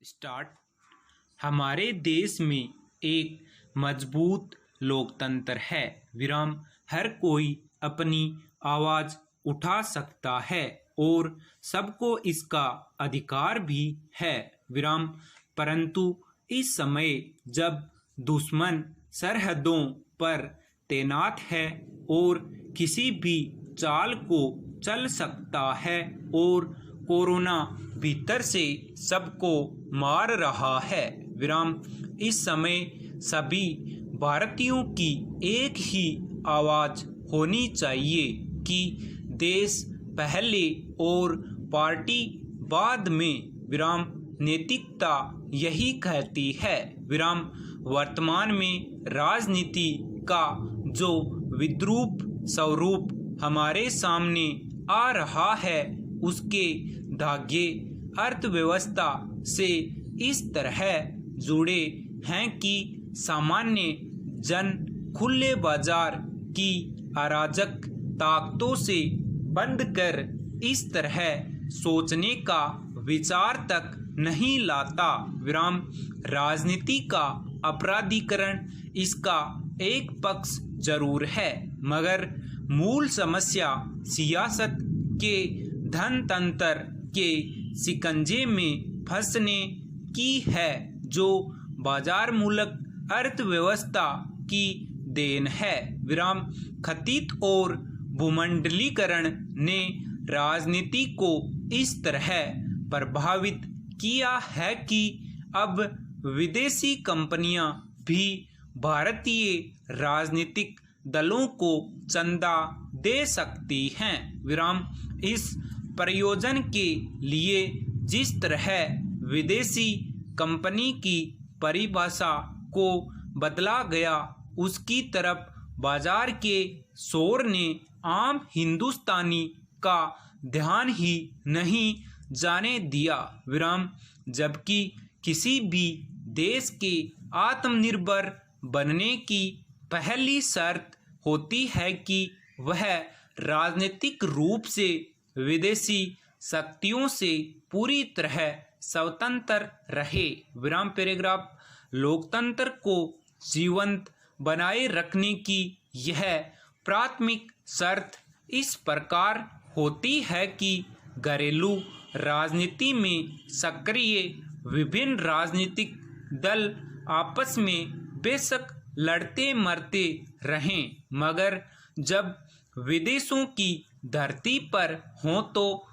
Start. हमारे देश में एक मजबूत लोकतंत्र है। विराम। हर कोई अपनी आवाज उठा सकता है और सबको इसका अधिकार भी है। विराम। परंतु इस समय जब दुश्मन सरहदों पर तैनात है और किसी भी चाल को चल सकता है और कोरोना भीतर से सबको मार रहा है। विराम। इस समय सभी भारतीयों की एक ही आवाज होनी चाहिए कि देश पहले और पार्टी बाद में। विराम। नैतिकता यही कहती है। विराम। वर्तमान में राजनीति का जो विद्रूप स्वरूप हमारे सामने आ रहा है उसके धागे अर्थव्यवस्था से इस तरह जुड़े हैं कि सामान्य जन खुले बाजार की अराजक ताकतों से बंद कर इस तरह सोचने का विचार तक नहीं लाता। विराम। राजनीति का अपराधीकरण इसका एक पक्ष जरूर है, मगर मूल समस्या सियासत के धनतंत्र के शिकंजे में फंसने की है, जो बाजार मूलक अर्थव्यवस्था की देन है। विराम। खतीत और भूमंडलीकरण ने राजनीति को इस तरह प्रभावित किया है कि अब विदेशी कंपनियां भी भारतीय राजनीतिक दलों को चंदा दे सकती हैं। विराम। इस प्रयोजन के लिए जिस तरह विदेशी कंपनी की परिभाषा को बदला गया, उसकी तरफ बाजार के शोर ने आम हिंदुस्तानी का ध्यान ही नहीं जाने दिया। विराम। जबकि किसी भी देश के आत्मनिर्भर बनने की पहली शर्त होती है कि वह राजनीतिक रूप से विदेशी शक्तियों से पूरी तरह स्वतंत्र रहे। विराम। पैराग्राफ। लोकतंत्र को जीवंत बनाए रखने की यह प्राथमिक शर्त इस प्रकार होती है कि घरेलू राजनीति में सक्रिय विभिन्न राजनीतिक दल आपस में बेशक लड़ते मरते रहें, मगर जब विदेशों की धरती पर हों तो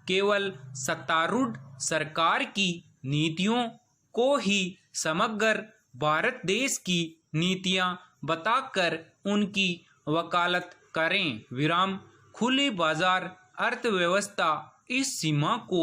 केवल सत्तारूढ़ सरकार की नीतियों को ही समग्र भारत देश की नीतियां बताकर उनकी वकालत करें। विराम। खुली बाजार अर्थव्यवस्था इस सीमा को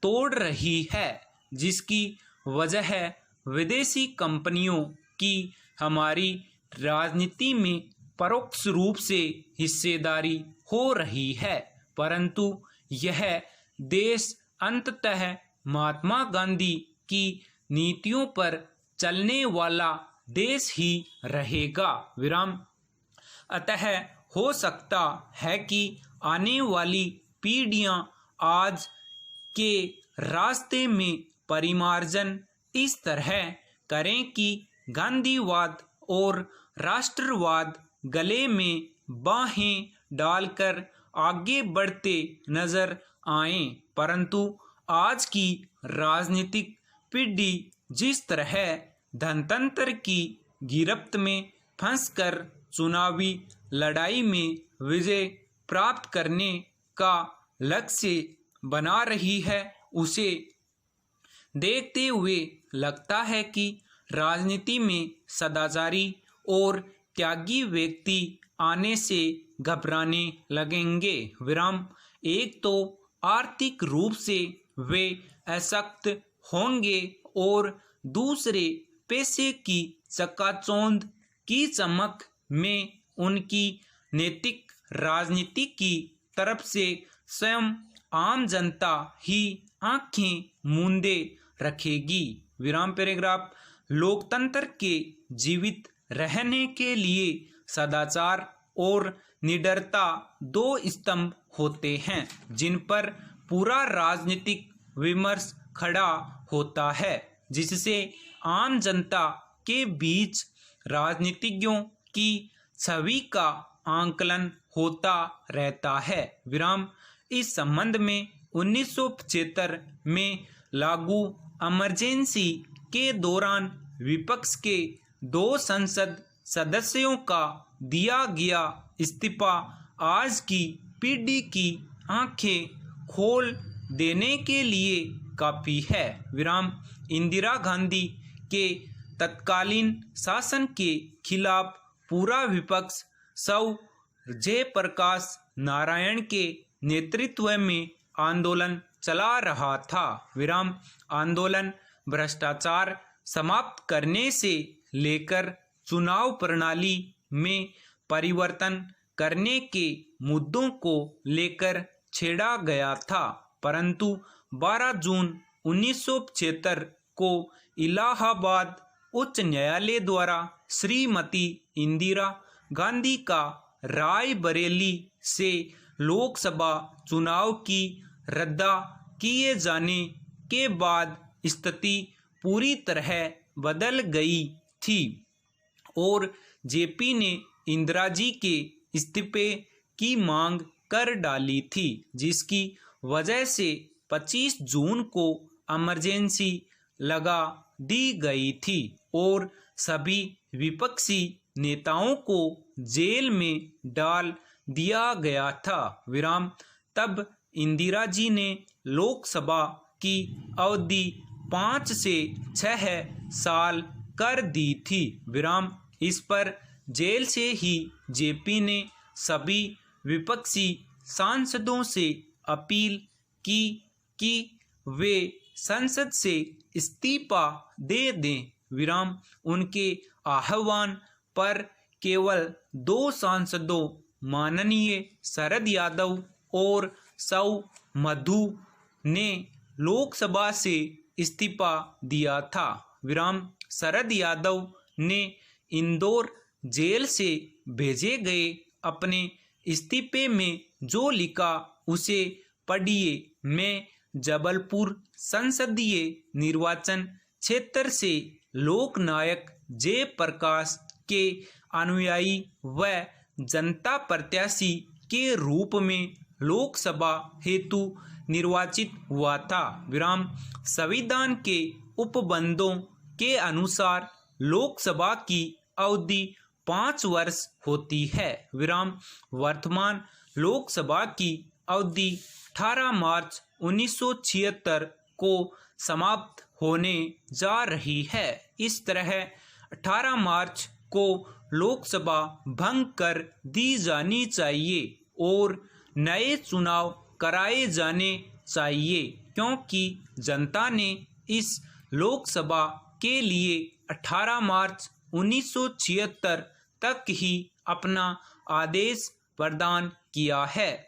तोड़ रही है, जिसकी वजह विदेशी कंपनियों की हमारी राजनीति में परोक्ष रूप से हिस्सेदारी हो रही है। परंतु यह देश अंततः महात्मा गांधी की नीतियों पर चलने वाला देश ही रहेगा। विराम। अतः हो सकता है कि आने वाली पीढ़ियां आज के रास्ते में परिमार्जन इस तरह करें कि गांधीवाद और राष्ट्रवाद गले में बाहें डालकर आगे बढ़ते नजर आएं। परंतु आज की राजनीतिक पीढ़ी जिस तरह धनतंत्र की गिरफ्त में फंसकर चुनावी लड़ाई में विजय प्राप्त करने का लक्ष्य बना रही है, उसे देखते हुए लगता है कि राजनीति में सदाचारी और त्यागी व्यक्ति आने से घबराने लगेंगे। विराम। एक तो आर्थिक रूप से वे अशक्त होंगे और दूसरे पैसे की चकाचौंध की चमक में उनकी नैतिक राजनीति की तरफ से स्वयं आम जनता ही आंखें मूंदे रखेगी। विराम। पैराग्राफ। लोकतंत्र के जीवित रहने के लिए सदाचार और निडरता दो स्तंभ होते हैं जिन पर पूरा राजनीतिक विमर्श खड़ा होता है, जिससे आम जनता के बीच राजनीतिज्ञों की छवि का आंकलन होता रहता है। विराम। इस संबंध में 1975 में लागू इमरजेंसी के दौरान विपक्ष के 2 संसद सदस्यों का दिया गया इस्तीफा आज की पीढ़ी की आंखें खोल देने के लिए काफ़ी है। विराम। इंदिरा गांधी के तत्कालीन शासन के खिलाफ पूरा विपक्ष सौ जयप्रकाश नारायण के नेतृत्व में आंदोलन चला रहा था। विराम। आंदोलन भ्रष्टाचार समाप्त करने से लेकर चुनाव प्रणाली में परिवर्तन करने के मुद्दों को लेकर छेड़ा गया था, परंतु 12 जून 1975 को इलाहाबाद उच्च न्यायालय द्वारा श्रीमती इंदिरा गांधी का रायबरेली से लोकसभा चुनाव की रद्द किए जाने के बाद स्थिति पूरी तरह बदल गई थी और जेपी ने इंदिरा जी के इस्तीफे की मांग कर डाली थी, जिसकी वजह से 25 जून को इमरजेंसी लगा दी गई थी और सभी विपक्षी नेताओं को जेल में डाल दिया गया था। विराम। तब इंदिरा जी ने लोकसभा की अवधि 5 से 6 साल कर दी थी। विराम। इस पर जेल से ही जेपी ने सभी विपक्षी सांसदों से अपील की कि वे संसद से इस्तीफा दे दें। विराम। उनके आह्वान पर केवल 2 सांसदों माननीय शरद यादव और सौ मधु ने लोकसभा से इस्तीफा दिया था। विराम। शरद यादव ने इंदौर जेल से भेजे गए अपने इस्तीफे में जो लिखा उसे पढ़िए। मैं जबलपुर संसदीय निर्वाचन क्षेत्र से लोकनायक जयप्रकाश के अनुयायी व जनता प्रत्याशी के रूप में लोकसभा हेतु निर्वाचित हुआ था। विराम। संविधान के उपबंधों के अनुसार लोकसभा की अवधि 5 वर्ष होती है। विराम। वर्तमान लोकसभा की अवधि 18 मार्च 1976 को समाप्त होने जा रही है। इस तरह 18 मार्च को लोकसभा भंग कर दी जानी चाहिए और नए चुनाव कराए जाने चाहिए, क्योंकि जनता ने इस लोकसभा के लिए 18 मार्च 1976 तक ही अपना आदेश प्रदान किया है।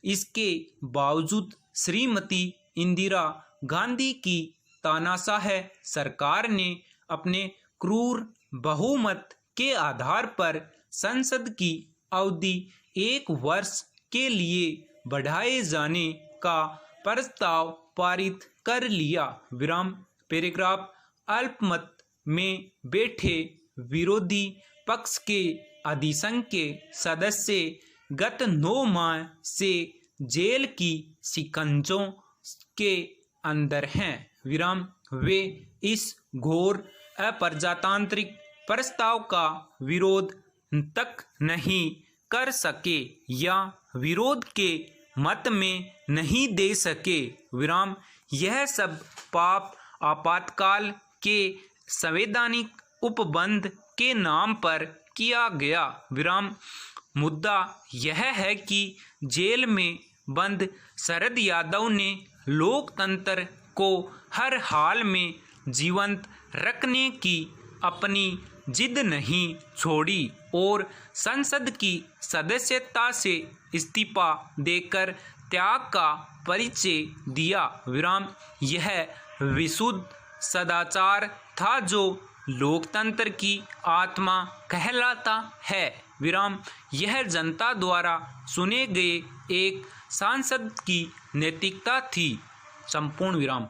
इसके बावजूद श्रीमती इंदिरा गांधी की तानाशाह सरकार ने अपने क्रूर बहुमत के आधार पर संसद की अवधि 1 वर्ष के लिए बढ़ाए जाने का प्रस्ताव पारित कर लिया। विराम। पैराग्राफ। अल्पमत में बैठे विरोधी पक्ष के अधिसंख्य के सदस्य गत 9 माह से जेल की शिकंजों के अंदर हैं। विराम। वे इस घोर अप्रजातांत्रिक प्रस्ताव का विरोध तक नहीं कर सके या विरोध के मत में नहीं दे सके। विराम। यह सब पाप आपातकाल के संवैधानिक उपबंध के नाम पर किया गया। विराम। मुद्दा यह है कि जेल में बंद शरद यादव ने लोकतंत्र को हर हाल में जीवंत रखने की अपनी जिद नहीं छोड़ी और संसद की सदस्यता से इस्तीफा देकर त्याग का परिचय दिया। विराम। यह विशुद्ध सदाचार था जो लोकतंत्र की आत्मा कहलाता है। विराम। यह जनता द्वारा चुने गए एक सांसद की नैतिकता थी। संपूर्ण विराम।